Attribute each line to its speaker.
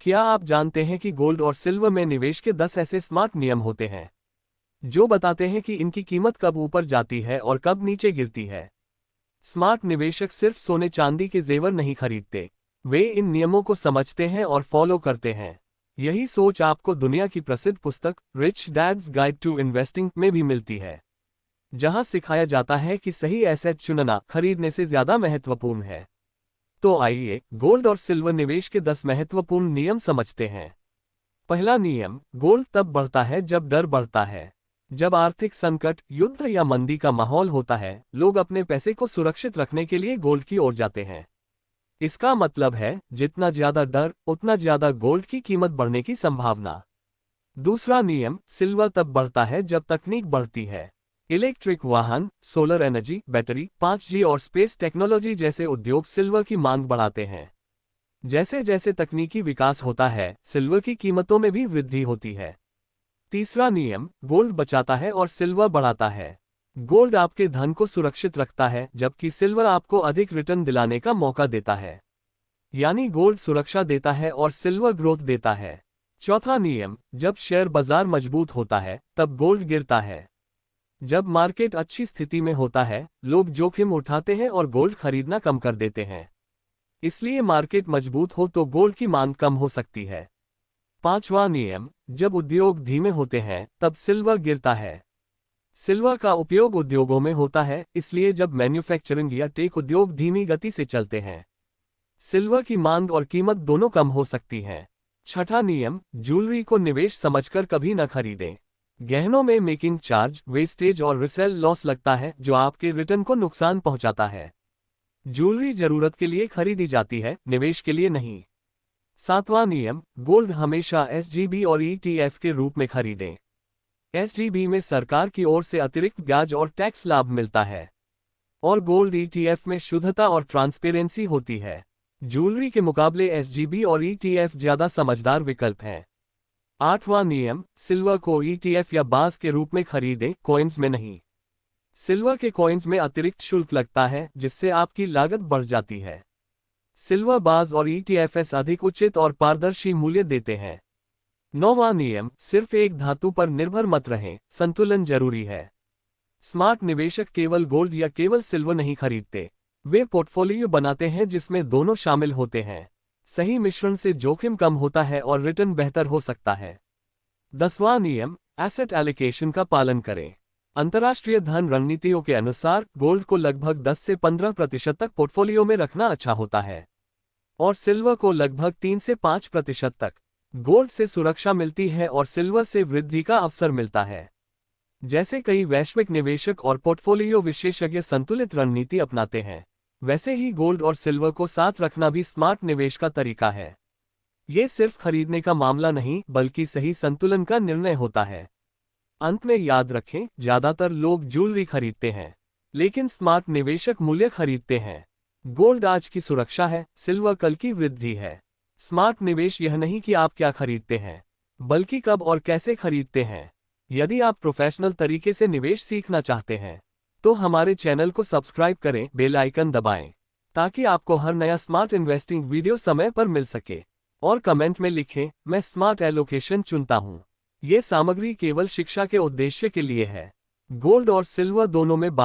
Speaker 1: क्या आप जानते हैं कि गोल्ड और सिल्वर में निवेश के 10 ऐसे स्मार्ट नियम होते हैं जो बताते हैं कि इनकी कीमत कब ऊपर जाती है और कब नीचे गिरती है। स्मार्ट निवेशक सिर्फ सोने चांदी के जेवर नहीं खरीदते, वे इन नियमों को समझते हैं और फॉलो करते हैं। यही सोच आपको दुनिया की प्रसिद्ध पुस्तक Rich Dad's Guide to Investing में भी मिलती है, जहां सिखाया जाता है कि सही एसेट चुनना खरीदने से ज्यादा महत्वपूर्ण है। तो आइए गोल्ड और सिल्वर निवेश के 10 महत्वपूर्ण नियम समझते हैं। पहला नियम, गोल्ड तब बढ़ता है जब डर बढ़ता है। जब आर्थिक संकट, युद्ध या मंदी का माहौल होता है, लोग अपने पैसे को सुरक्षित रखने के लिए गोल्ड की ओर जाते हैं। इसका मतलब है जितना ज्यादा डर उतना ज्यादा गोल्ड की कीमत बढ़ने की संभावना। दूसरा नियम, सिल्वर तब बढ़ता है जब तकनीक बढ़ती है। इलेक्ट्रिक वाहन, सोलर एनर्जी, बैटरी, 5G और स्पेस टेक्नोलॉजी जैसे उद्योग सिल्वर की मांग बढ़ाते हैं। जैसे जैसे तकनीकी विकास होता है, सिल्वर की कीमतों में भी वृद्धि होती है। तीसरा नियम, गोल्ड बचाता है और सिल्वर बढ़ाता है। गोल्ड आपके धन को सुरक्षित रखता है, जबकि सिल्वर आपको अधिक रिटर्न दिलाने का मौका देता है। यानी गोल्ड सुरक्षा देता है और सिल्वर ग्रोथ देता है। चौथा नियम, जब शेयर बाजार मजबूत होता है तब गोल्ड गिरता है। जब मार्केट अच्छी स्थिति में होता है, लोग जोखिम उठाते हैं और गोल्ड खरीदना कम कर देते हैं। इसलिए मार्केट मजबूत हो तो गोल्ड की मांग कम हो सकती है। पांचवा नियम, जब उद्योग धीमे होते हैं तब सिल्वर गिरता है। सिल्वर का उपयोग उद्योगों में होता है, इसलिए जब मैन्युफैक्चरिंग या टेक उद्योग धीमी गति से चलते हैं, सिल्वर की मांग और कीमत दोनों कम हो सकती है। छठा नियम, ज्वेलरी को निवेश समझकर कभी न खरीदें। गहनों में मेकिंग चार्ज, वेस्टेज और रिसेल लॉस लगता है, जो आपके रिटर्न को नुकसान पहुंचाता है। ज्वेलरी जरूरत के लिए खरीदी जाती है, निवेश के लिए नहीं। सातवां नियम, गोल्ड हमेशा SGB और ETF के रूप में खरीदें। SGB में सरकार की ओर से अतिरिक्त ब्याज और टैक्स लाभ मिलता है, और गोल्ड ETF में शुद्धता और ट्रांसपेरेंसी होती है। ज्वेलरी के मुकाबले SGB और ETF ज्यादा समझदार विकल्प हैं। आठवां नियम, सिल्वर को ETF या बास के रूप में खरीदें, कॉइन्स में नहीं। सिल्वर के कॉइन्स में अतिरिक्त शुल्क लगता है, जिससे आपकी लागत बढ़ जाती है। सिल्वर बास और ETFs अधिक उचित और पारदर्शी मूल्य देते हैं। नौवां नियम, सिर्फ एक धातु पर निर्भर मत रहें, संतुलन जरूरी है। स्मार्ट निवेशक केवल गोल्ड या केवल सिल्वर नहीं खरीदते, वे पोर्टफोलियो बनाते हैं जिसमें दोनों शामिल होते हैं। सही मिश्रण से जोखिम कम होता है और रिटर्न बेहतर हो सकता है। 10वां नियम, एसेट एलोकेशन का पालन करें। अंतर्राष्ट्रीय धन रणनीतियों के अनुसार गोल्ड को लगभग 10 से 15% तक पोर्टफोलियो में रखना अच्छा होता है, और सिल्वर को लगभग 3 से 5% तक। गोल्ड से सुरक्षा मिलती है और सिल्वर से वृद्धि का अवसर मिलता है। जैसे कई वैश्विक निवेशक और पोर्टफोलियो विशेषज्ञ संतुलित रणनीति अपनाते हैं, वैसे ही गोल्ड और सिल्वर को साथ रखना भी स्मार्ट निवेश का तरीका है। ये सिर्फ खरीदने का मामला नहीं, बल्कि सही संतुलन का निर्णय होता है। अंत में याद रखें, ज्यादातर लोग ज्वेलरी खरीदते हैं, लेकिन स्मार्ट निवेशक मूल्य खरीदते हैं। गोल्ड आज की सुरक्षा है, सिल्वर कल की वृद्धि है। स्मार्ट निवेश यह नहीं कि आप क्या खरीदते हैं, बल्कि कब और कैसे खरीदते हैं। यदि आप प्रोफेशनल तरीके से निवेश सीखना चाहते हैं, तो हमारे चैनल को सब्सक्राइब करें, बेल आइकन दबाएं, ताकि आपको हर नया स्मार्ट इन्वेस्टिंग वीडियो समय पर मिल सके। और कमेंट में लिखें, मैं स्मार्ट एलोकेशन चुनता हूं। ये सामग्री केवल शिक्षा के उद्देश्य के लिए है। गोल्ड और सिल्वर दोनों में